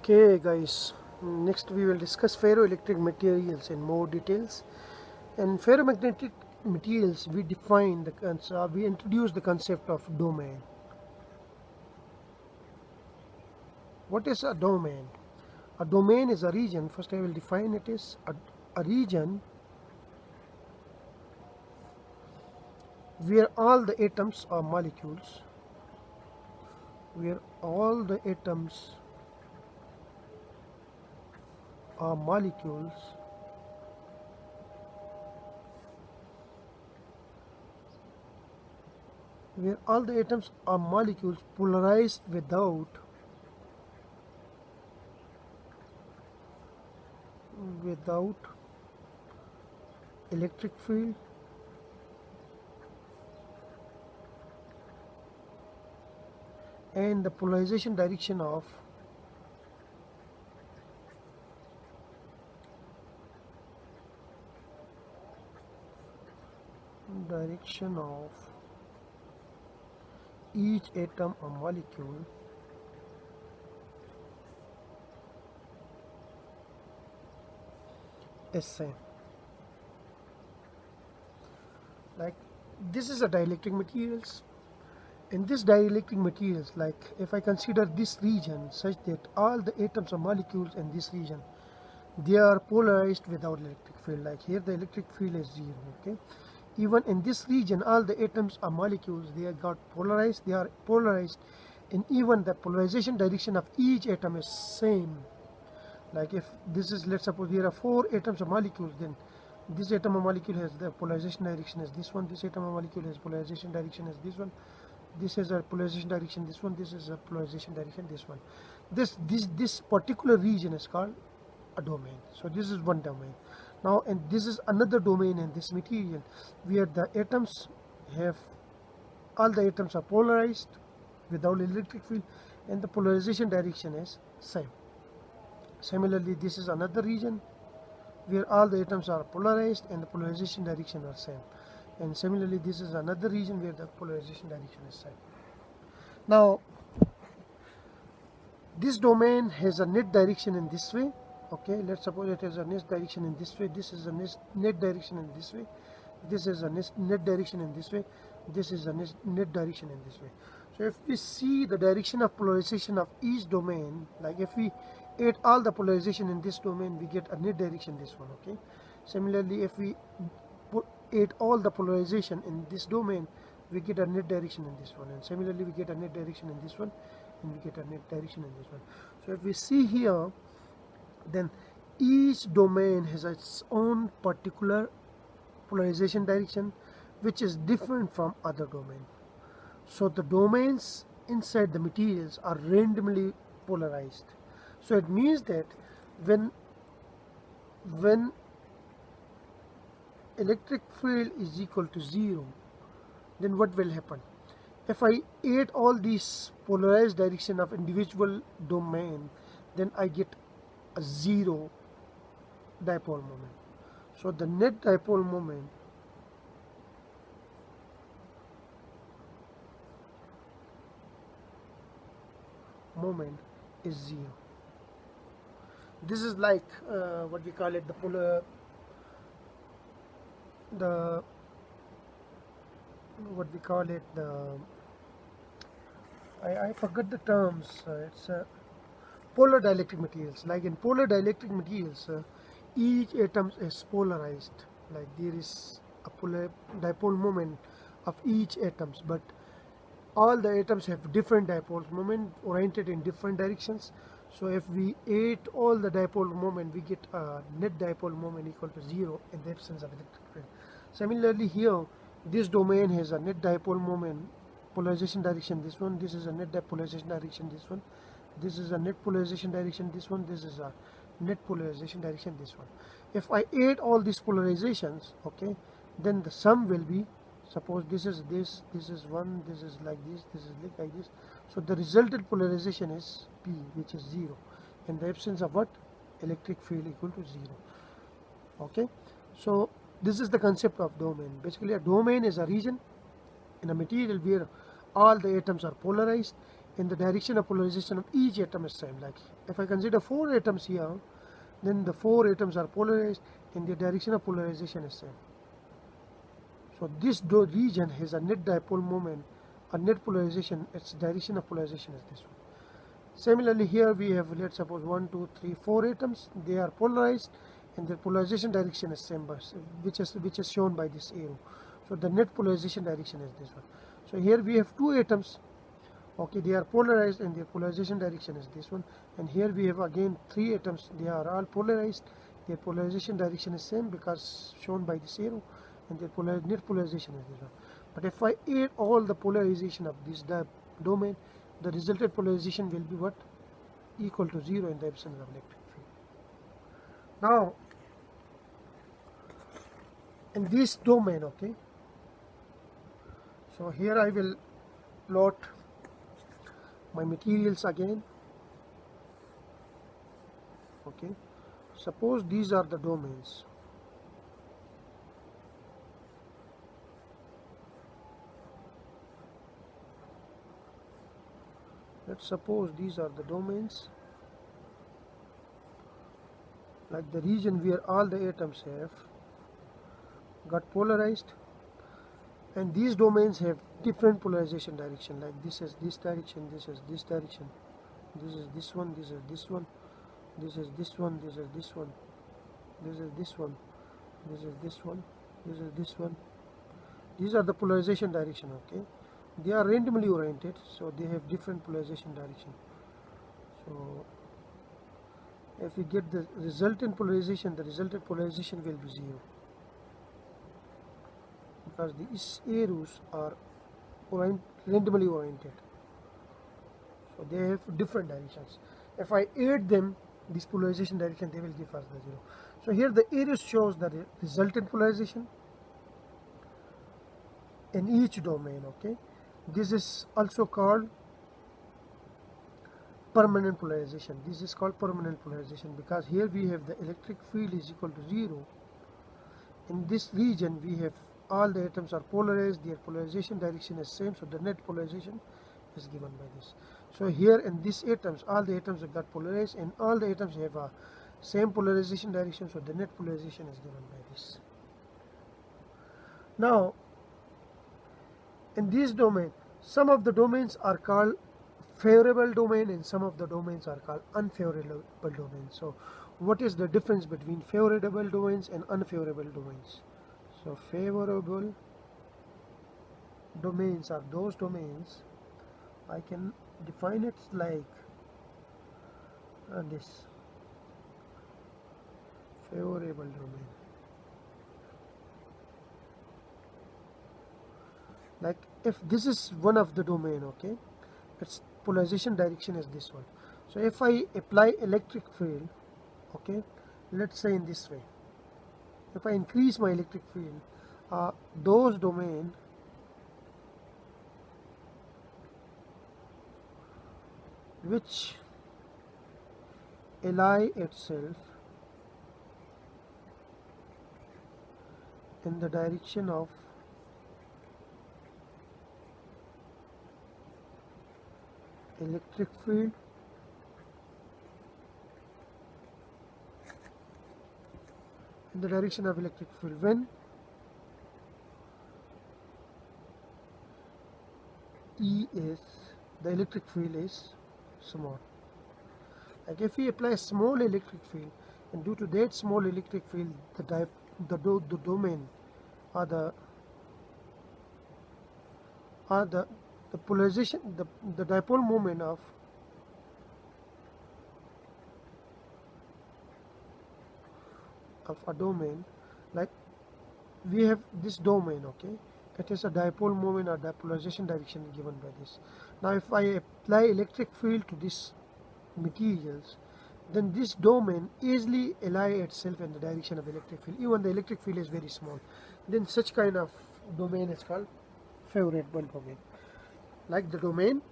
Okay guys, next we will discuss ferroelectric materials in more details. In ferromagnetic materials we define the we introduce the concept of domain. What is a domain? A domain is a region. First I will define it as a region where all the atoms are molecules, where all the atoms are molecules where all the atoms are molecules polarized without electric field and the polarization direction of each atom or molecule is same. Like this is a dielectric materials. In this dielectric materials, like if I consider this region such that all the atoms or molecules in this region, they are polarized without electric field. Like here the electric field is 0. Okay, even in this region all the atoms or molecules, they are polarized, and even the polarization direction of each atom is same. Like if this is, let's suppose there are 4 atoms or molecules, then this atom or molecule has the polarization direction as this one, this atom or molecule has polarization direction as this one, this is a polarization direction this one, this is a polarization direction this one. This particular region is called a domain. So this is one domain. Now, and this is another domain in this material where the atoms have, all the atoms are polarized without electric field and the polarization direction is same. Similarly, this is another region where all the atoms are polarized and the polarization direction are same. And similarly, this is another region where the polarization direction is same. Now, this domain has a net direction in this way. Okay, let's suppose it has a net direction in this way. This is a net direction in this way. This is a net direction in this way. This is a net direction in this way. So if we see the direction of polarization of each domain, like if we add all the polarization in this domain, we get a net direction this one. Okay, similarly if we add all the polarization in this domain, we get a net direction in this one, and similarly we get a net direction in this one, and we get a net direction in this one. So if we see here, then each domain has its own particular polarization direction which is different from other domain. So the domains inside the materials are randomly polarized. So it means that when electric field is equal to 0, then what will happen? If I add all these polarized direction of individual domain, then I get a 0 dipole moment. So the net dipole moment is 0. This is like what we call it, I forgot the terms. It's polar dielectric materials. Like in polar dielectric materials, each atom is polarized. Like there is a dipole moment of each atoms, but all the atoms have different dipole moment oriented in different directions. So if we add all the dipole moment, we get a net dipole moment equal to 0 in the absence of electric field. Similarly here, this domain has a net dipole moment polarization direction this one, this is a net polarization direction this one, this is a net polarization direction this one, this is a net polarization direction this one. If I add all these polarizations, okay, then the sum will be, suppose this is 1, this is like this is like this. So the resultant polarization is P, which is 0 in the absence of what? Electric field equal to 0. Okay, so this is the concept of domain. Basically a domain is a region in a material where all the atoms are polarized in the direction of polarization of each atom is same. Like if I consider 4 atoms here, then the 4 atoms are polarized and the direction of polarization is same. So this region has a net dipole moment, a net polarization, its direction of polarization is this one. Similarly here we have, let's suppose 1, 2, 3, 4 atoms, they are polarized and their polarization direction is same, which is shown by this arrow. So the net polarization direction is this one. So here we have 2 atoms, okay, they are polarized and their polarization direction is this one, and here we have again 3 atoms, they are all polarized, their polarization direction is same because shown by this arrow, and their net polarization is this one. But if I add all the polarization of this domain, the resulted polarization will be what? Equal to 0 in the absence of electric field. Now in this domain, okay, so here I will plot my materials again. Okay, suppose these are the domains. Let's suppose these are the domains, like the region where all the atoms have got polarized, and these domains have different polarization direction, like this is this direction, this is this direction, this is this one, this is this one, this is this one, this is this one, this is this one, this is this one, this is this one. These are the polarization direction, okay. They are randomly oriented, so they have different polarization direction. So if we get the resultant polarization, the resultant polarization will be 0 because these arrows are randomly oriented, so they have different directions. If I add them, this polarization direction, they will give us the 0. So here the arrows shows the resultant polarization in each domain, okay. This is also called permanent polarization. This is called permanent polarization because here we have the electric field is equal to 0. In this region we have all the atoms are polarized, their polarization direction is same, so the net polarization is given by this. So here in these atoms, all the atoms have got polarized and all the atoms have a same polarization direction, so the net polarization is given by this. Now in this domain, some of the domains are called favorable domain and some of the domains are called unfavorable domains. So what is the difference between favorable domains and unfavorable domains? So favorable domains are those domains, I can define it like this favorable domain. Like if this is one of the domain, okay, its polarization direction is this one. So if I apply electric field, okay, let's say in this way, if I increase my electric field, those domain which ally itself in the direction of electric field in the direction of electric field when E is the electric field is small. Like if we apply a small electric field, and due to that small electric field, the domain or the polarization, the dipole moment of a domain, like we have this domain, okay, it is a dipole moment or dipolarization direction given by this. Now if I apply electric field to this materials, then this domain easily ally itself in the direction of electric field, even the electric field is very small. Then such kind of domain is called favorable domain. Like the domain,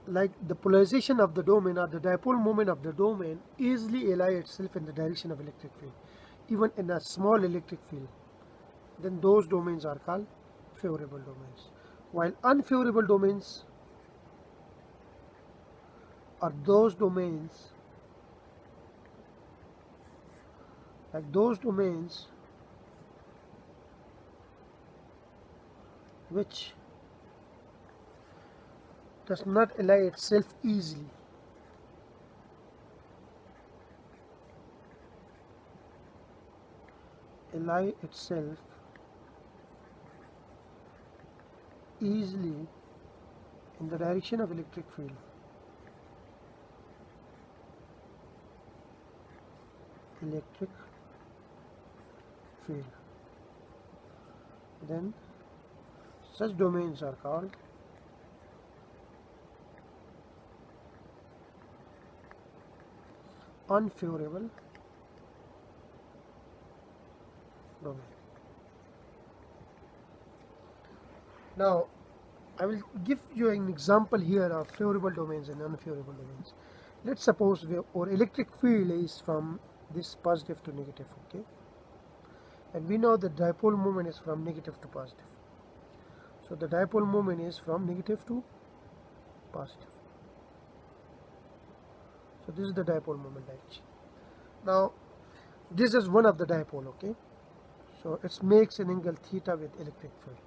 like the polarization of the domain or the dipole moment of the domain easily ally itself in the direction of electric field, even in a small electric field, then those domains are called favorable domains. While unfavorable domains are those domains, which does not ally itself easily. Ally itself easily in the direction of electric field. Electric field. Then such domains are called unfavorable domain. Now I will give you an example here of favorable domains and unfavorable domains. Let's suppose our electric field is from this positive to negative, okay? And we know the dipole moment is from negative to positive. So the dipole moment is from negative to positive. So this is the dipole moment direction. Now this is one of the dipole, okay? So it makes an angle theta with electric field.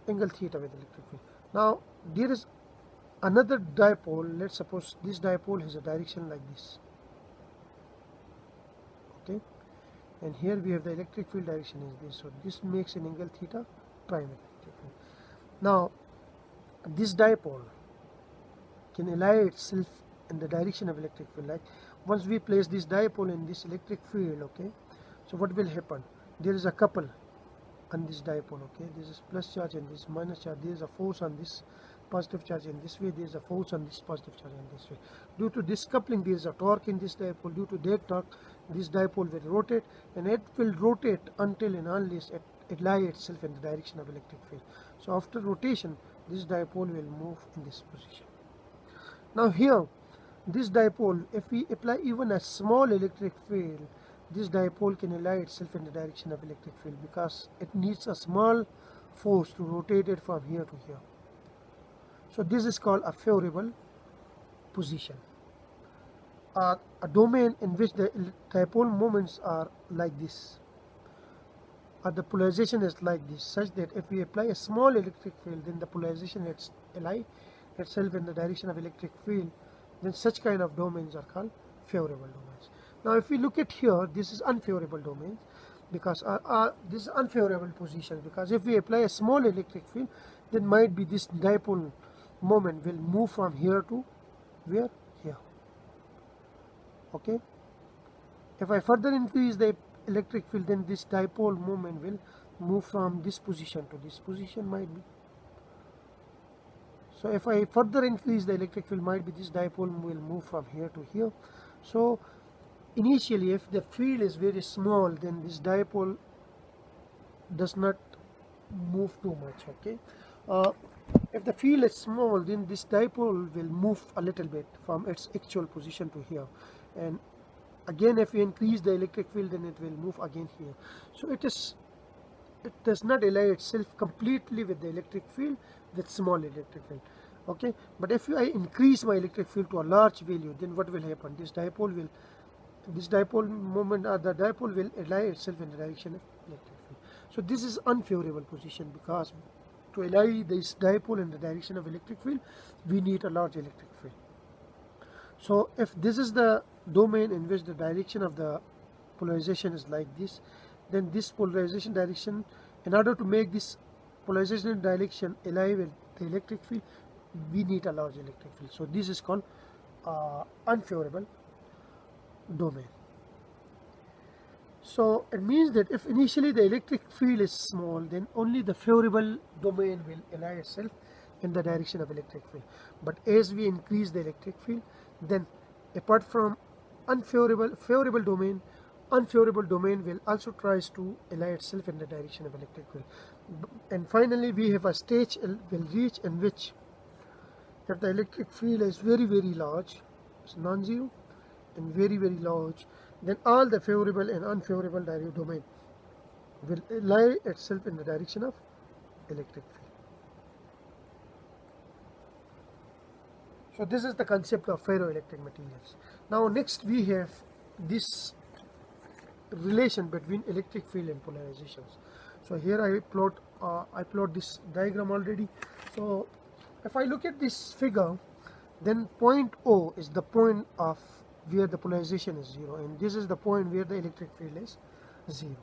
Angle theta with electric field. Now there is another dipole. Let's suppose this dipole has a direction like this, okay? And here we have the electric field direction is this. So this makes an angle theta prime with electric field. Now this dipole can ally itself in the direction of electric field. Like once we place this dipole in this electric field, okay, so what will happen? There is a couple on this dipole, okay? This is plus charge and this minus charge. There is a force on this positive charge in this way. There is a force on this positive charge in this way. Due to this coupling, there is a torque in this dipole. Due to that torque, this dipole will rotate, and it will rotate until and unless it lie itself in the direction of electric field. So after rotation, this dipole will move in this position. Now here, this dipole, if we apply even a small electric field, this dipole can ally itself in the direction of electric field because it needs a small force to rotate it from here to here. So this is called a favorable position. A domain in which the dipole moments are like this, or the polarization is like this, such that if we apply a small electric field, then the polarization ally itself in the direction of electric field, then such kind of domains are called favorable domains. Now if we look at here, this is unfavorable domains because this is unfavorable position, because if we apply a small electric field, then might be this dipole moment will move from here to where? Here, okay? If I further increase the electric field, then this dipole moment will move from this position to this position, might be. So if I further increase the electric field, might be this dipole will move from here to here. So initially, if the field is very small, then this dipole does not move too much, okay? If the field is small, then this dipole will move a little bit from its actual position to here, and again if we increase the electric field, then it will move again here. So it does not ally itself completely with the electric field with small electric field, okay? But if I increase my electric field to a large value, then what will happen? This dipole moment, the dipole will ally itself in the direction of electric field. So this is unfavorable position, because to ally this dipole in the direction of electric field, we need a large electric field. So if this is the domain in which the direction of the polarization is like this, then this polarization direction, in order to make this polarization direction ally with the electric field, we need a large electric field. So this is called unfavorable domain. So it means that if initially the electric field is small, then only the favorable domain will ally itself in the direction of electric field. But as we increase the electric field, then apart from favorable domain, unfavorable domain will also tries to ally itself in the direction of electric field. And finally we have a stage will reach in which if the electric field is very large, it's non-zero and very large, then all the favorable and unfavorable domain will lie itself in the direction of electric field. So this is the concept of ferroelectric materials. Now next we have this relation between electric field and polarizations. So here I plot this diagram already. So if I look at this figure, then point O is the point of where the polarization is 0, and this is the point where the electric field is 0.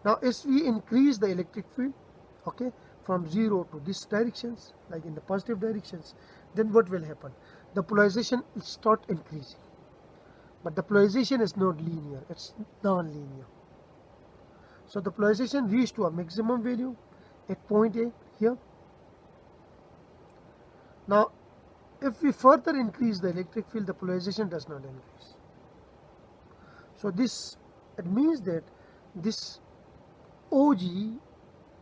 Now as we increase the electric field, okay, from 0 to this directions, like in the positive directions, then what will happen? The polarization will start increasing. But the polarization is not linear, it's non-linear. So the polarization reached to a maximum value at point A here. Now if we further increase the electric field, the polarization does not increase. So it means that this OG,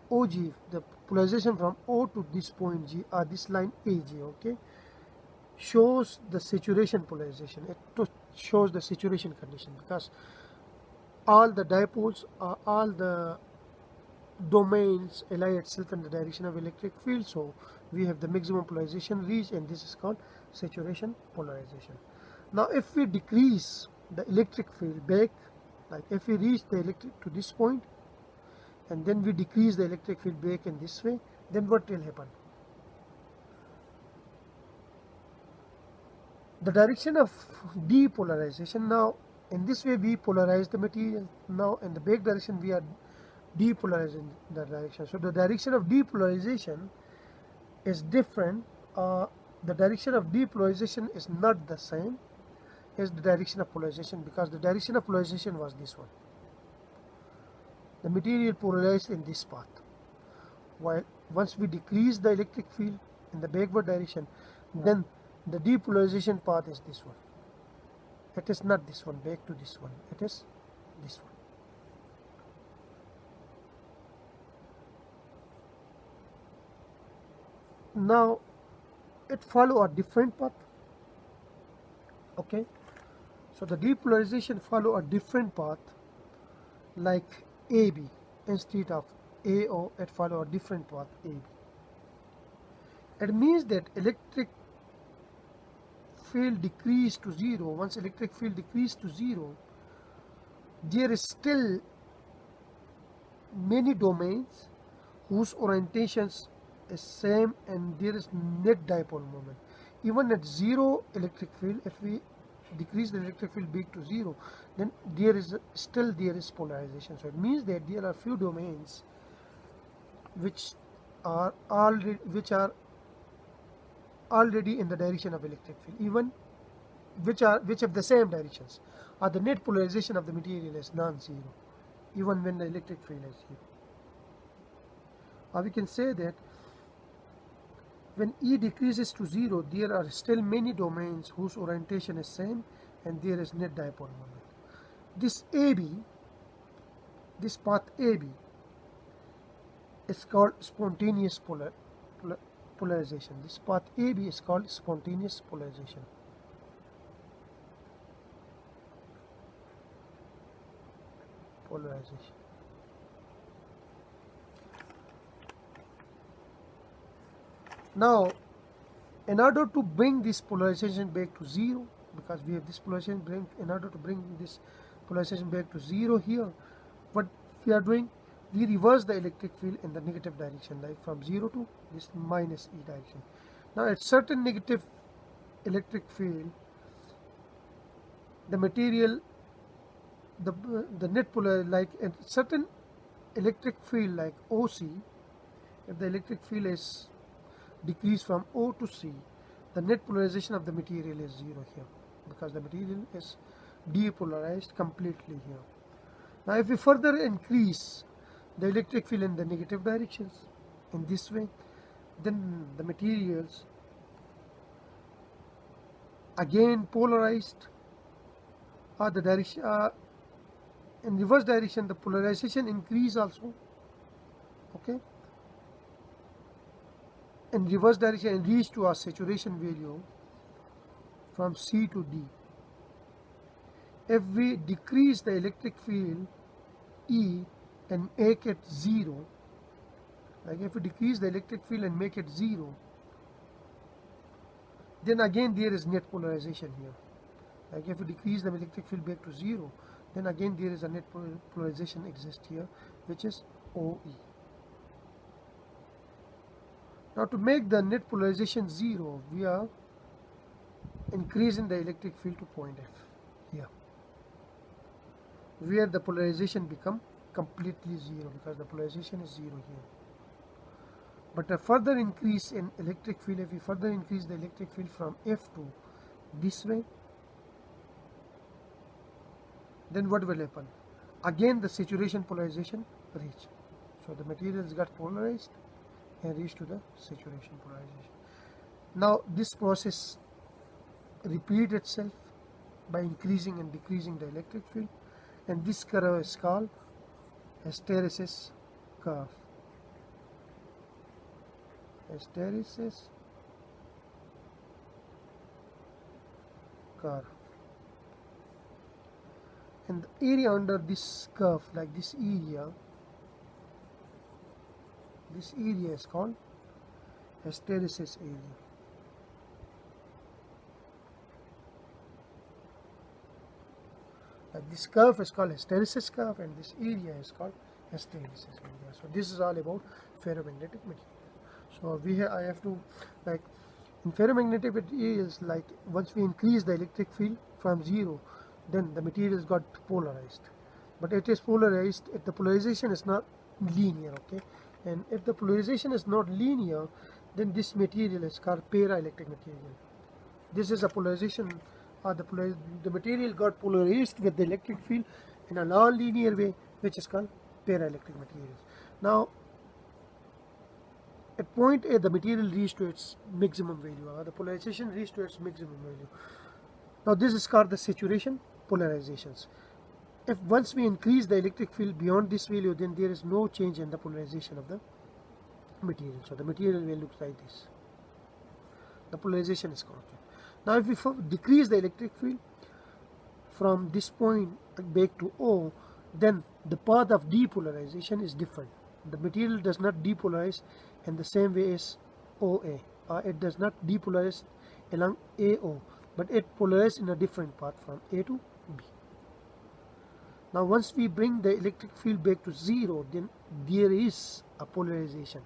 the polarization from O to this point G, or this line AG, okay, shows the saturation polarization. It shows the saturation condition, because all the dipoles, all the domains lie itself in the direction of electric field. So we have the maximum polarization reached, and this is called saturation polarization. Now if we decrease the electric field back, like if we reach the electric to this point and then we decrease the electric field back in this way, then what will happen? The direction of depolarization, now in this way we polarize the material. Now in the back direction we are depolarizing the direction. So the direction of depolarization is different. The direction of depolarization is not the same as the direction of polarization, because the direction of polarization was this one. The material polarized in this path, while once we decrease the electric field in the backward direction, then the depolarization path is this one. It is not this one, back to this one, it is this one. Now it follow a different path, okay. So the depolarization follow a different path, like AB. Instead of AO, it follow a different path, AB. It means that electric field decrease to 0. Once electric field decrease to 0, there is still many domains whose orientations is same, and there is net dipole moment. Even at 0 electric field, if we decrease the electric field back to 0, then there is polarization. So it means that there are few domains which are already in the direction of electric field, even which have the same directions, or the net polarization of the material is non-zero, even when the electric field is 0. Or we can say that when E decreases to 0, there are still many domains whose orientation is same, and there is net dipole moment. This AB, this path AB, is called spontaneous polarization. This path AB is called spontaneous polarization. Now, in order to bring this polarization back to 0, because we have this polarization, in order to bring this polarization back to 0 here, what we are doing, we reverse the electric field in the negative direction, like from 0 to this minus E direction. Now at certain negative electric field, the material, the net polar, like at certain electric field like OC, if the electric field is decreased from O to C, the net polarization of the material is 0 here, because the material is depolarized completely here. Now if we further increase the electric field in the negative directions in this way, then the materials again polarized, or the direction in reverse direction, the polarization increase also, okay, in reverse direction, and reach to our saturation value from C to D. If we decrease the electric field E and make it 0, like if we decrease the electric field and make it 0, then again there is net polarization here. Like if you decrease the electric field back to 0, then again there is a net polarization exists here, which is OE. Now to make the net polarization 0, we are increasing the electric field to point F here, where the polarization become completely 0, because the polarization is 0 here. But a further increase in electric field, if we further increase the electric field from F to this way, then what will happen? Again the saturation polarization reach. So the materials got polarized and reach to the saturation polarization. Now this process repeat itself by increasing and decreasing the electric field, and this curve is called hysteresis curve. Hysteresis curve. And the area under this curve, like this area is called hysteresis area. Like this curve is called hysteresis curve, and this area is called hysteresis area. So this is all about ferromagnetic material. So I have to, like in ferromagnetic materials, like once we increase the electric field from 0, then the materials got polarized. But it is polarized if the polarization is not linear, okay? And if the polarization is not linear, then this material is called paraelectric material. This is a polarization, the material got polarized with the electric field in a non-linear way, which is called paraelectric materials. Now, at point A, the material reached to its maximum value, or the polarization reached to its maximum value. Now, this is called the saturation polarizations. If once we increase the electric field beyond this value, then there is no change in the polarization of the material. So the material will look like this. The polarization is constant. Now if we decrease the electric field from this point back to O, then the path of depolarization is different. The material does not depolarize in the same way as OA. It does not depolarize along AO, but it polarizes in a different path from A to B. Now once we bring the electric field back to 0, then there is a polarization.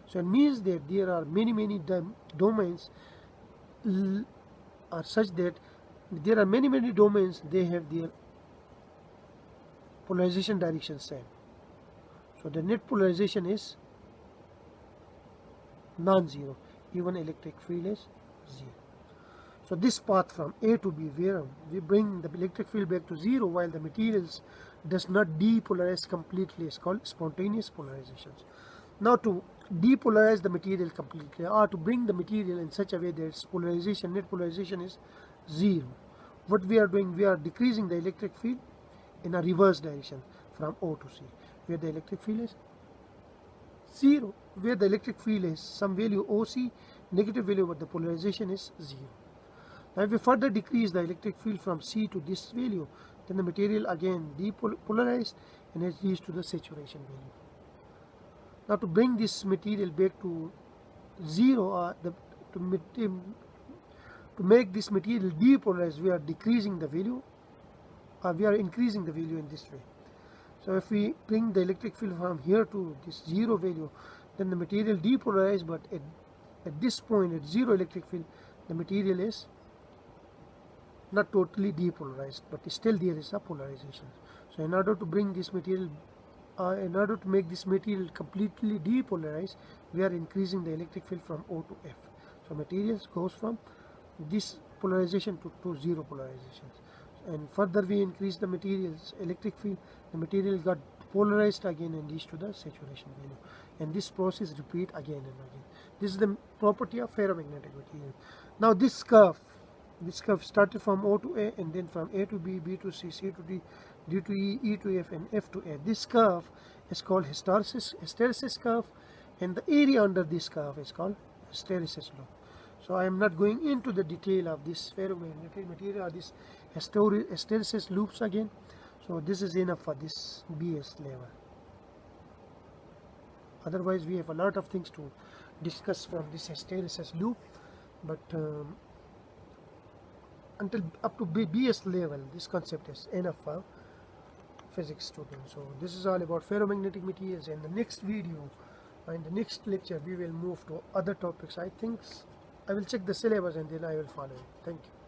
So it means that there are many domains are such that there are many domains, they have their polarization direction same. So the net polarization is non-zero, even electric field is 0. So this path from A to B, where we bring the electric field back to 0 while the materials does not depolarize completely, is called spontaneous polarizations. Now to depolarize the material completely, or to bring the material in such a way that its polarization, net polarization is 0, what we are doing, we are decreasing the electric field in a reverse direction from O to C, where the electric field is 0, where the electric field is some value OC, negative value, but the polarization is 0. Now if we further decrease the electric field from C to this value, then the material again depolarized and it leads to the saturation value. Now to bring this material back to 0, to make this material depolarized, we are decreasing the value, we are increasing the value in this way. So if we bring the electric field from here to this 0 value, then the material depolarized, but at this point, at 0 electric field, the material is not totally depolarized, but still there is a polarization. So in order to bring this material, in order to make this material completely depolarized, we are increasing the electric field from O to F. So materials goes from this polarization to 0 polarizations. And further we increase the material's electric field, the material got polarized again and reached to the saturation value. And this process repeat again and again. This is the property of ferromagnetic material. Now this curve started from O to A, and then from A to B, B to C, C to D, D to E, E to F, and F to A. This curve is called hysteresis curve, and the area under this curve is called hysteresis loop. So I am not going into the detail of this ferromagnetic material or this hysteresis loops again. So this is enough for this BS level. Otherwise we have a lot of things to discuss from this hysteresis loop, but until up to BS level. This concept is enough for physics students. So this is all about ferromagnetic materials. In the next video, in the next lecture, we will move to other topics. I think I will check the syllabus and then I will follow it. Thank you.